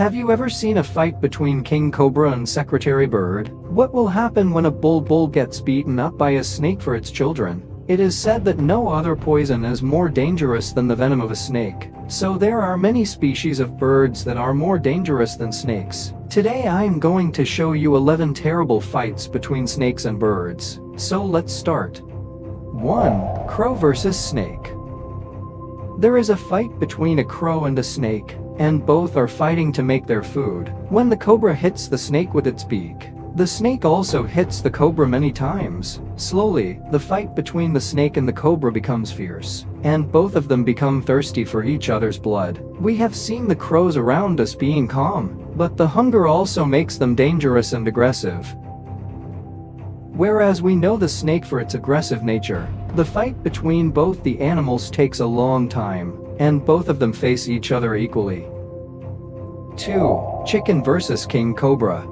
Have you ever seen a fight between King Cobra and Secretary Bird? What will happen when a bull gets beaten up by a snake for its children? It is said that no other poison is more dangerous than the venom of a snake. So there are many species of birds that are more dangerous than snakes. Today I am going to show you 11 terrible fights between snakes and birds. So let's start. 1. Crow versus snake. There is a fight between a crow and a snake, and both are fighting to make their food. When the cobra hits the snake with its beak, the snake also hits the cobra many times. Slowly, the fight between the snake and the cobra becomes fierce, and both of them become thirsty for each other's blood. We have seen the crows around us being calm, but the hunger also makes them dangerous and aggressive. Whereas we know the snake for its aggressive nature, the fight between both the animals takes a long time, and both of them face each other equally. 2. Chicken versus King Cobra.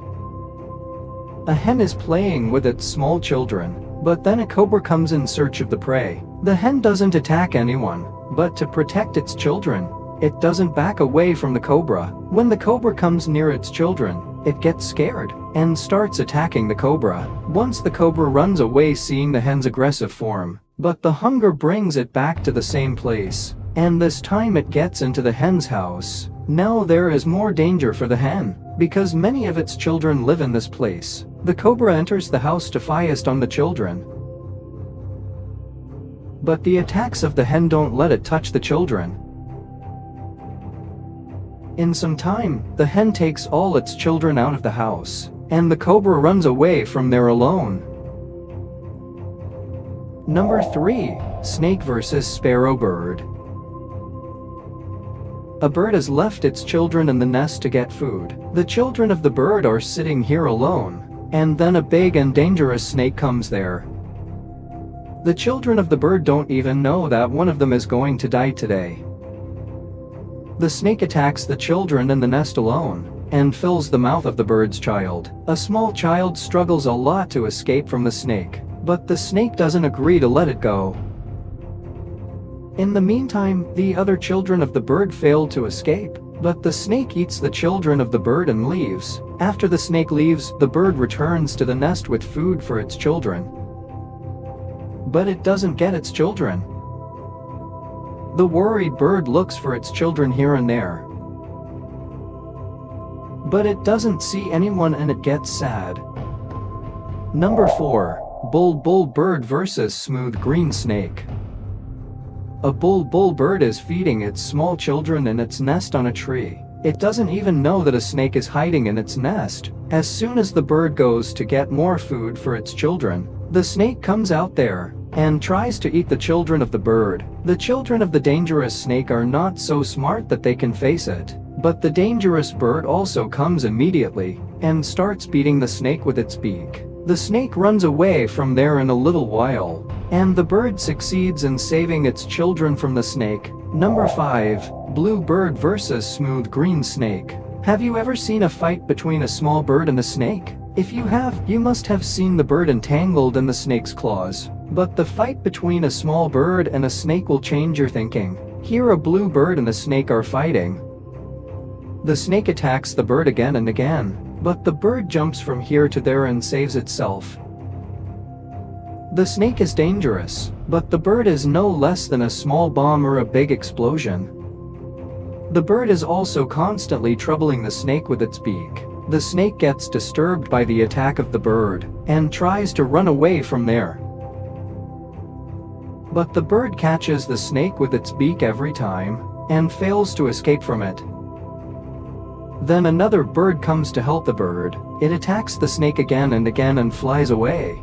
A hen is playing with its small children, but then a cobra comes in search of the prey. The hen doesn't attack anyone, but to protect its children, it doesn't back away from the cobra. When the cobra comes near its children, it gets scared and starts attacking the cobra. Once the cobra runs away seeing the hen's aggressive form, but the hunger brings it back to the same place, and this time it gets into the hen's house. Now there is more danger for the hen, because many of its children live in this place. The cobra enters the house to feast on the children, but the attacks of the hen don't let it touch the children. In some time, the hen takes all its children out of the house, and the cobra runs away from there alone. Number 3. Snake versus Sparrow Bird. A bird has left its children in the nest to get food. The children of the bird are sitting here alone, and then a big and dangerous snake comes there. The children of the bird don't even know that one of them is going to die today. The snake attacks the children in the nest alone, and fills the mouth of the bird's child. A small child struggles a lot to escape from the snake, but the snake doesn't agree to let it go. In the meantime, the other children of the bird fail to escape, but the snake eats the children of the bird and leaves. After the snake leaves, the bird returns to the nest with food for its children. But it doesn't get its children. The worried bird looks for its children here and there, but it doesn't see anyone and it gets sad. Number 4. Bull bird versus smooth green snake. A bull bird is feeding its small children in its nest on a tree. It doesn't even know that a snake is hiding in its nest. As soon as the bird goes to get more food for its children, the snake comes out there and tries to eat the children of the bird. The children of the dangerous snake are not so smart that they can face it, but the dangerous bird also comes immediately and starts beating the snake with its beak. The snake runs away from there in a little while, and the bird succeeds in saving its children from the snake. Number 5. Blue bird versus smooth green snake. Have you ever seen a fight between a small bird and a snake? If you have, you must have seen the bird entangled in the snake's claws. But the fight between a small bird and a snake will change your thinking. Here a blue bird and a snake are fighting. The snake attacks the bird again and again, but the bird jumps from here to there and saves itself. The snake is dangerous, but the bird is no less than a small bomb or a big explosion. The bird is also constantly troubling the snake with its beak. The snake gets disturbed by the attack of the bird and tries to run away from there. But the bird catches the snake with its beak every time and fails to escape from it. Then another bird comes to help the bird. It attacks the snake again and again and flies away.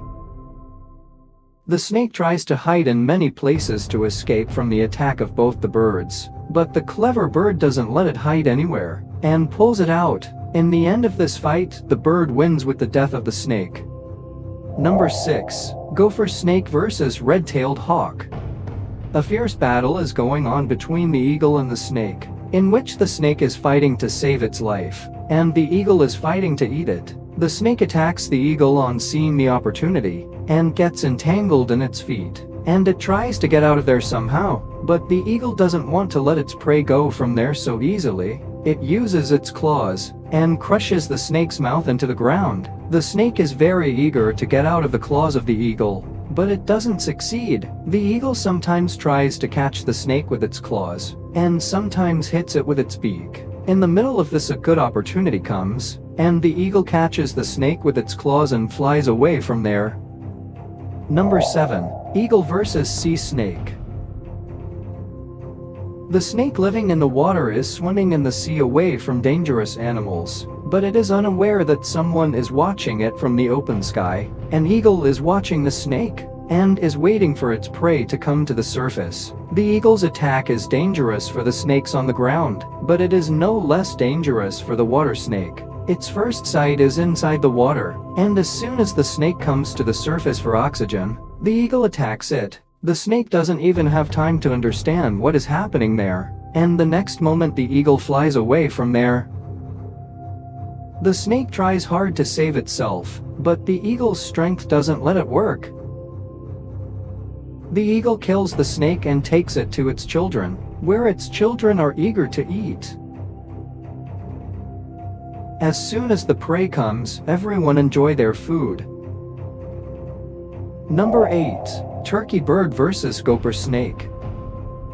The snake tries to hide in many places to escape from the attack of both the birds, but the clever bird doesn't let it hide anywhere and pulls it out. In the end of this fight, the bird wins with the death of the snake. Number 6. Gopher snake versus red-tailed hawk. A fierce battle is going on between the eagle and the snake, in which the snake is fighting to save its life, and the eagle is fighting to eat it. The snake attacks the eagle on seeing the opportunity, and gets entangled in its feet, and it tries to get out of there somehow, but the eagle doesn't want to let its prey go from there so easily. It uses its claws and crushes the snake's mouth into the ground. The snake is very eager to get out of the claws of the eagle, but it doesn't succeed. The eagle sometimes tries to catch the snake with its claws, and sometimes hits it with its beak. In the middle of this, a good opportunity comes, and the eagle catches the snake with its claws and flies away from there. Number 7. Eagle versus sea snake. The snake living in the water is swimming in the sea away from dangerous animals, but it is unaware that someone is watching it from the open sky. An eagle is watching the snake and is waiting for its prey to come to the surface. The eagle's attack is dangerous for the snakes on the ground, but it is no less dangerous for the water snake. Its first sight is inside the water, and as soon as the snake comes to the surface for oxygen, the eagle attacks it. The snake doesn't even have time to understand what is happening there, and the next moment the eagle flies away from there. The snake tries hard to save itself, but the eagle's strength doesn't let it work. The eagle kills the snake and takes it to its children, where its children are eager to eat. As soon as the prey comes, everyone enjoy their food. Number 8. Turkey bird versus gopher snake.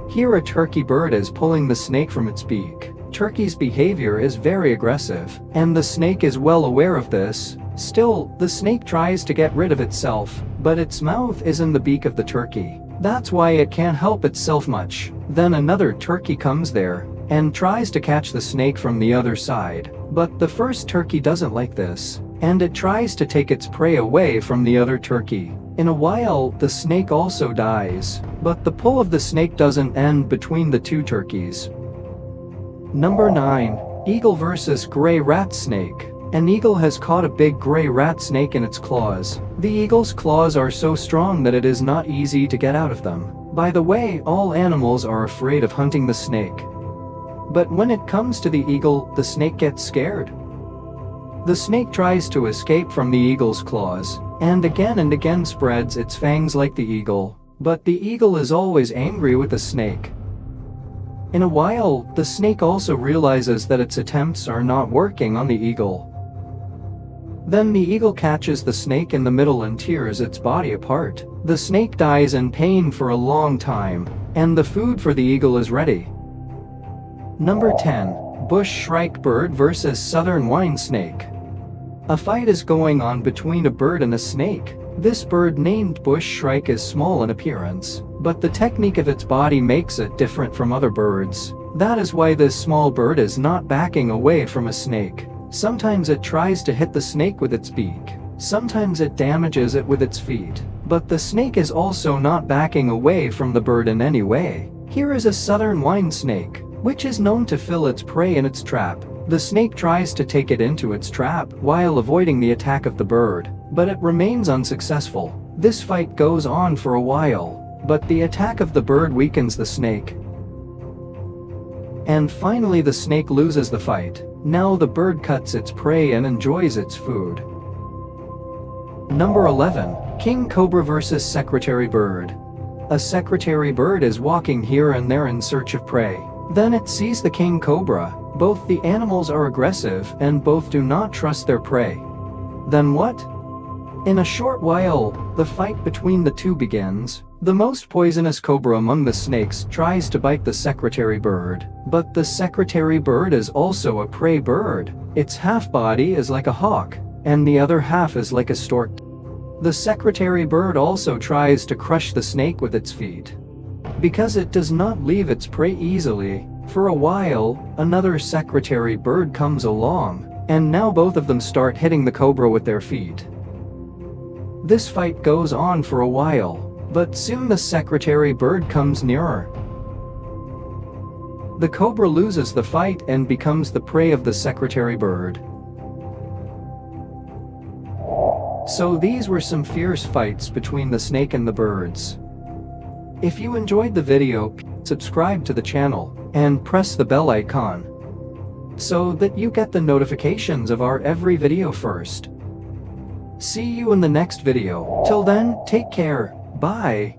Here a turkey bird is pulling the snake from its beak. Turkey's behavior is very aggressive, and the snake is well aware of this. Still, the snake tries to get rid of itself, but its mouth is in the beak of the turkey. That's why it can't help itself much. Then another turkey comes there and tries to catch the snake from the other side. But the first turkey doesn't like this, and it tries to take its prey away from the other turkey. In a while, the snake also dies, but the pull of the snake doesn't end between the two turkeys. Number 9. Eagle versus gray rat snake. An eagle has caught a big gray rat snake in its claws. The eagle's claws are so strong that it is not easy to get out of them. By the way, all animals are afraid of hunting the snake. But when it comes to the eagle, the snake gets scared. The snake tries to escape from the eagle's claws, and again spreads its fangs like the eagle. But the eagle is always angry with the snake. In a while, the snake also realizes that its attempts are not working on the eagle. Then the eagle catches the snake in the middle and tears its body apart. The snake dies in pain for a long time, and the food for the eagle is ready. Number 10. Bush shrike bird versus southern wine snake. A fight is going on between a bird and a snake. This bird named bush shrike is small in appearance, but the technique of its body makes it different from other birds. That is why this small bird is not backing away from a snake. Sometimes it tries to hit the snake with its beak. Sometimes it damages it with its feet. But the snake is also not backing away from the bird in any way. Here is a southern wine snake, which is known to fill its prey in its trap. The snake tries to take it into its trap while avoiding the attack of the bird, but it remains unsuccessful. This fight goes on for a while, but the attack of the bird weakens the snake. And finally the snake loses the fight. Now the bird cuts its prey and enjoys its food. Number 11. King cobra versus secretary bird. A secretary bird is walking here and there in search of prey. Then it sees the king cobra. Both the animals are aggressive and both do not trust their prey. Then what? In a short while, the fight between the two begins. The most poisonous cobra among the snakes tries to bite the secretary bird, but the secretary bird is also a prey bird. Its half body is like a hawk, and the other half is like a stork. The secretary bird also tries to crush the snake with its feet. Because it does not leave its prey easily, for a while, another secretary bird comes along, and now both of them start hitting the cobra with their feet. This fight goes on for a while, but soon the secretary bird comes nearer. The cobra loses the fight and becomes the prey of the secretary bird. So these were some fierce fights between the snake and the birds. If you enjoyed the video, subscribe to the channel and press the bell icon so that you get the notifications of our every video first. See you in the next video. Till then, take care. Bye.